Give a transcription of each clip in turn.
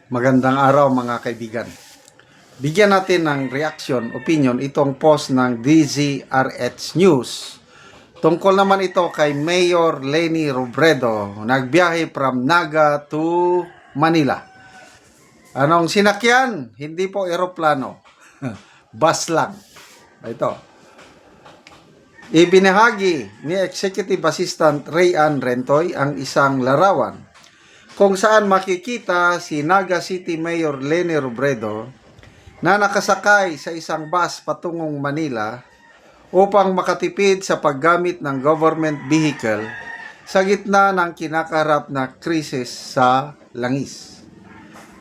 Magandang araw mga kaibigan. Bigyan natin ng reaction, opinion itong post ng DZRH News. Tungkol naman ito kay Mayor Leni Robredo, nagbiyahe from Naga to Manila. Anong sinakyan? Hindi po eroplano. Bus lang. Ito. Ibinahagi ni Executive Assistant Rayan Rentoy ang isang larawan kung saan makikita si Naga City Mayor Leni Robredo na nakasakay sa isang bus patungong Manila upang makatipid sa paggamit ng government vehicle sa gitna ng kinakaharap na krisis sa langis.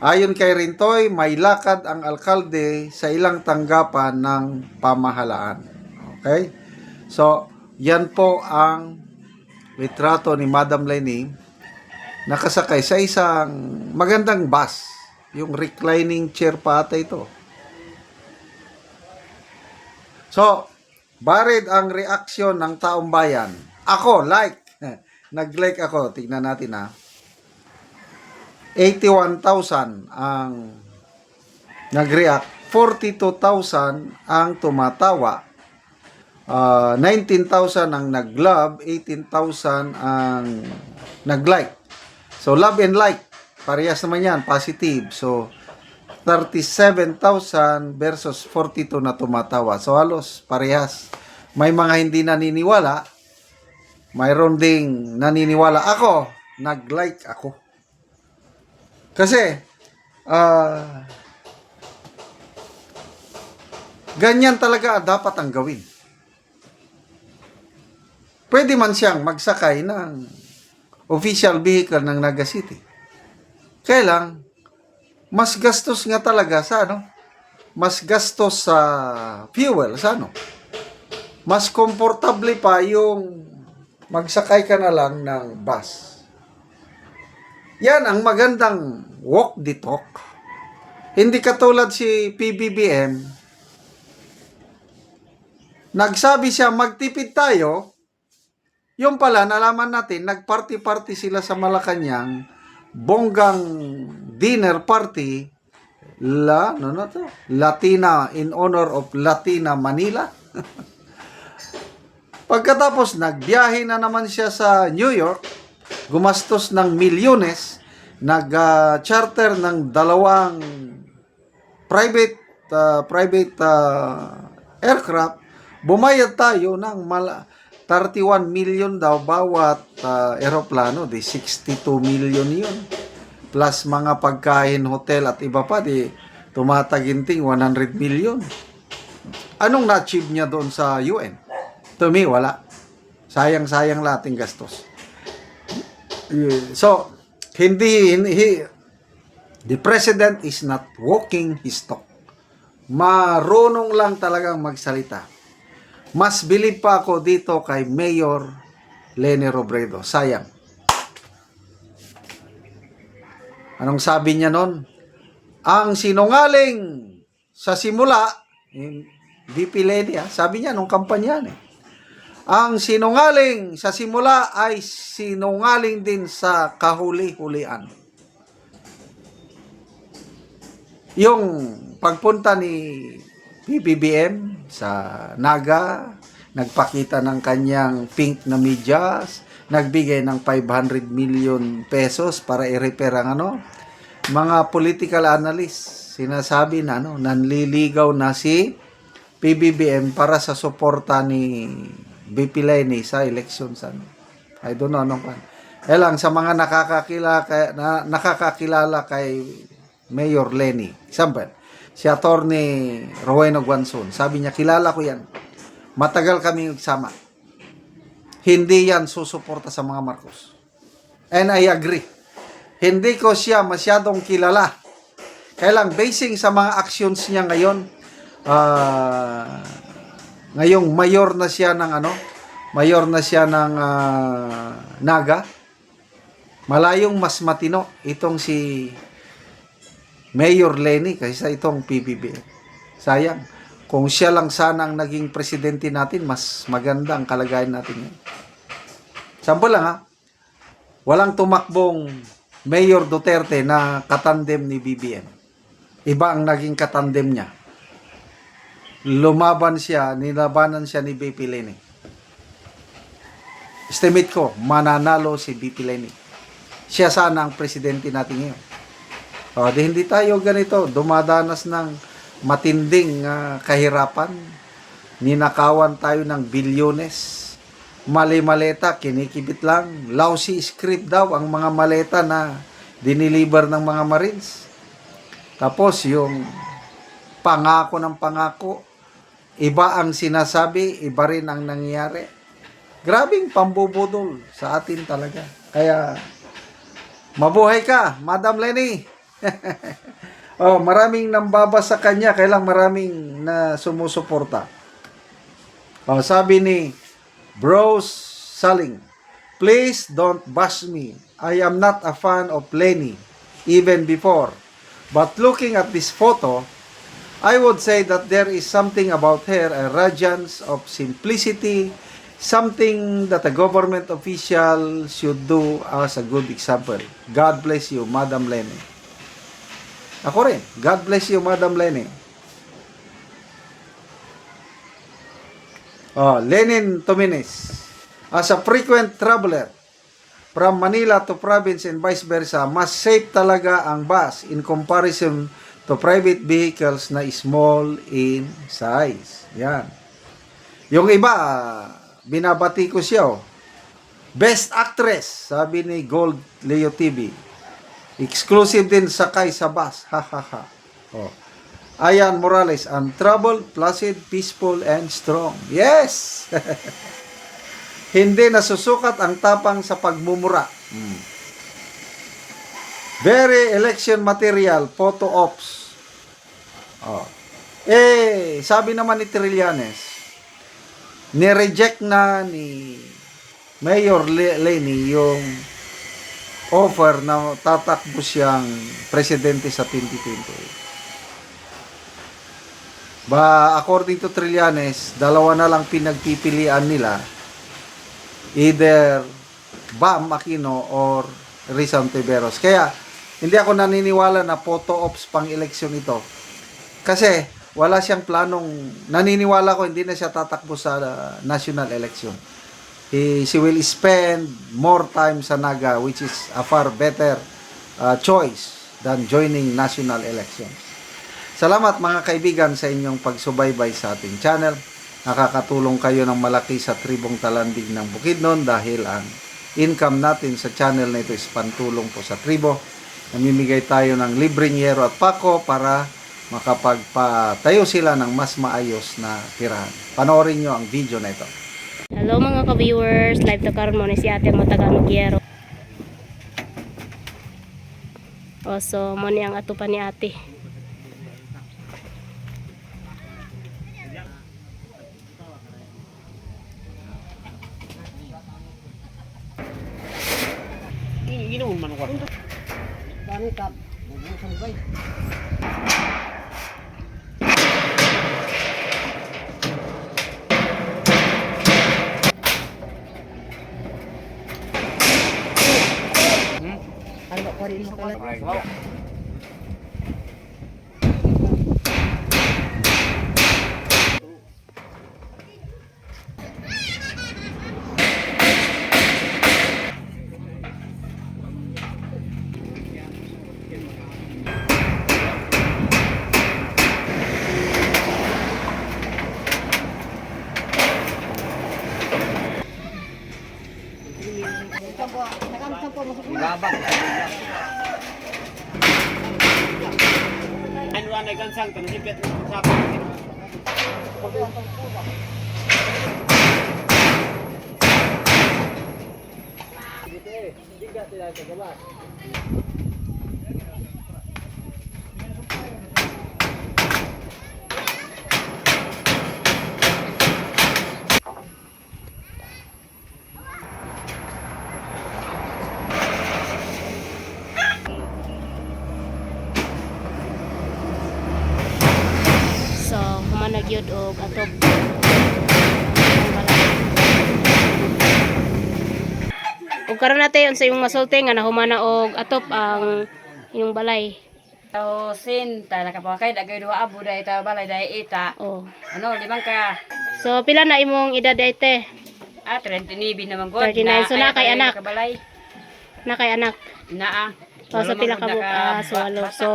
Ayon kay Rentoy, may lakad ang alkalde sa ilang tanggapan ng pamahalaan. Okay? So, yan po ang litrato ni Madam Leni nakasakay sa isang magandang bus. Yung reclining chair pa ata ito. So, barid ang reaksyon ng taong bayan. Ako, like. Nag-like ako. Tignan natin ha. 81,000 ang nag-react. 42,000 ang tumatawa. 19,000 ang nag-love. 18,000 ang nag-like. So, love and like, parehas naman yan, positive. So, 37,000 versus 42 na tumatawa. So, halos parehas. May mga hindi naniniwala. Mayroon ding naniniwala. Ako, nag-like ako. Kasi, ganyan talaga dapat ang gawin. Pwede man siyang magsakay ng official vehicle ng Naga City. Kaya lang, mas gastos nga talaga sa mas gastos sa fuel sa mas komportable pa yung magsakay ka na lang ng bus. Yan ang magandang walk the talk. Hindi katulad si PBBM, nagsabi siya magtipid tayo. Yung pala, nalaman natin, nagparty-party sila sa Malacanang, bonggang dinner party, Latina, in honor of Latina Manila. Pagkatapos, nagbiyahe na naman siya sa New York, gumastos ng milyones, nag-charter ng dalawang private aircraft, bumayad tayo ng 31 million daw bawat eroplano, di 62 million yun. Plus mga pagkain, hotel at iba pa, di tumataginting 100 million. Anong na-achieve niya doon sa UN? To me, wala. Sayang-sayang lating gastos. So, the president is not walking his talk. Marunong lang talagang magsalita. Mas bilib pa ako dito kay Mayor Leni Robredo. Sayang. Anong sabi niya nun? Ang sinungaling sa simula, VP Leni, sabi niya nung kampanya ang sinungaling sa simula ay sinungaling din sa kahuli-hulian. Yung pagpunta ni PBBM sa Naga, nagpakita ng kanyang pink na medyas, nagbigay ng 500 million pesos para i-repair ang mga political analysts. Sinasabi na nanliligaw na si PBBM para sa suporta ni VP Leni sa elections. I don't know lang sa mga nakakakilala kay Mayor Leni. Example, si Attorney Roweno Guanzon. Sabi niya, kilala ko yan. Matagal kami nagsama. Hindi yan susuporta sa mga Marcos. And I agree. Hindi ko siya masyadong kilala. Kaya lang, basing sa mga actions niya ngayon, ngayong mayor na siya ng Naga, malayong mas matino itong si Mayor Leni kaysa itong PBBM. Sayang. Kung siya lang sana ang naging presidente natin, mas maganda ang kalagayan natin ngayon. Sample lang walang tumakbong Mayor Duterte na katandem ni BBM. Iba ang naging katandem niya. Nilabanan siya ni BP Leni. Estimate ko, mananalo si BP Leni. Siya sana ang presidente natin ngayon. Hindi tayo ganito, dumadanas ng matinding kahirapan. Ninakawan tayo ng bilyones. Mali-maleta, kinikibit lang. Lousy script daw ang mga maleta na diniliver ng mga Marines. Tapos yung pangako ng pangako, iba ang sinasabi, iba rin ang nangyayari. Grabing pambubudol sa atin talaga. Kaya, mabuhay ka, Madam Leni. Maraming nambaba sa kanya, kailang maraming na sumusuporta. Sabi ni Bros Saling, please don't bash me. I am not a fan of Leni, even before. But looking at this photo, I would say that there is something about her, a radiance of simplicity, something that a government official should do as a good example. God bless you, Madam Leni. Ako rin, God bless you, Madam Leni. Lenin Tominis. As a frequent traveler from Manila to province and vice versa, mas safe talaga ang bus in comparison to private vehicles na small in size. Yan. Yung iba, binabati ko siya. Best Actress, sabi ni Gold Leo TV. Exclusive din sakay sa bus. Ha ha ha. Ayan Morales, untroubled, placid, peaceful, and strong. Yes! Hindi nasusukat ang tapang sa pagmumura. Very election material, photo ops. Sabi naman ni Trillanes, ni-reject na ni Mayor Leni yung offer na tatakbo siyang presidente sa 2028. According to Trillanes, dalawa na lang pinagpipilian nila, either Bam Aquino or Rizal Tiveros. Kaya hindi ako naniniwala na photo ops pang eleksyon ito, kasi wala siyang planong, naniniwala ko hindi na siya tatakbo sa national election. She will spend more time sa Naga, which is a far better choice than joining national elections. Salamat mga kaibigan sa inyong pagsubaybay sa ating channel. Nakakatulong kayo ng malaki sa tribong Talandig ng Bukidnon dahil ang income natin sa channel na ito is pantulong po sa tribo. Namimigay tayo ng libreng yero at pako para makapagpatayo sila ng mas maayos na tirahan. Panoorin nyo ang video na ito. Hello mga ka-viewers, live to karon mo ni si Ate Matagalog Yero. So mo ni ang atupan ni Ate. Ginoon man ko. Dami kap. Bubusang bay. Ano ko rin mo pala. Babak. Ano na gansang kan sipet sa Nagyod og atop. ug karon natin sa imong masulti nga nahumana og atop ang inyong balay. Tao sin, ta nakapakay dagay duha abo dai ta balay dai ita. Oh. Ano, limang ka. So pila na imong edad ite? 39 naman gud. 39, so na kay anak. Balay. Na kay anak. Naa. So sa pila ka bukas walo. So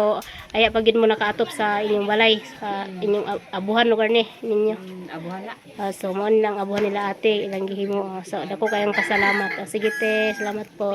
aya pagid mo nakaatop sa inyong balay sa inyong abuhan lugar ni ninyo. Abuhan na. So mo lang abuhan nila ate ilang gihimo. So dako kayong kasalamat. Sige te, salamat po.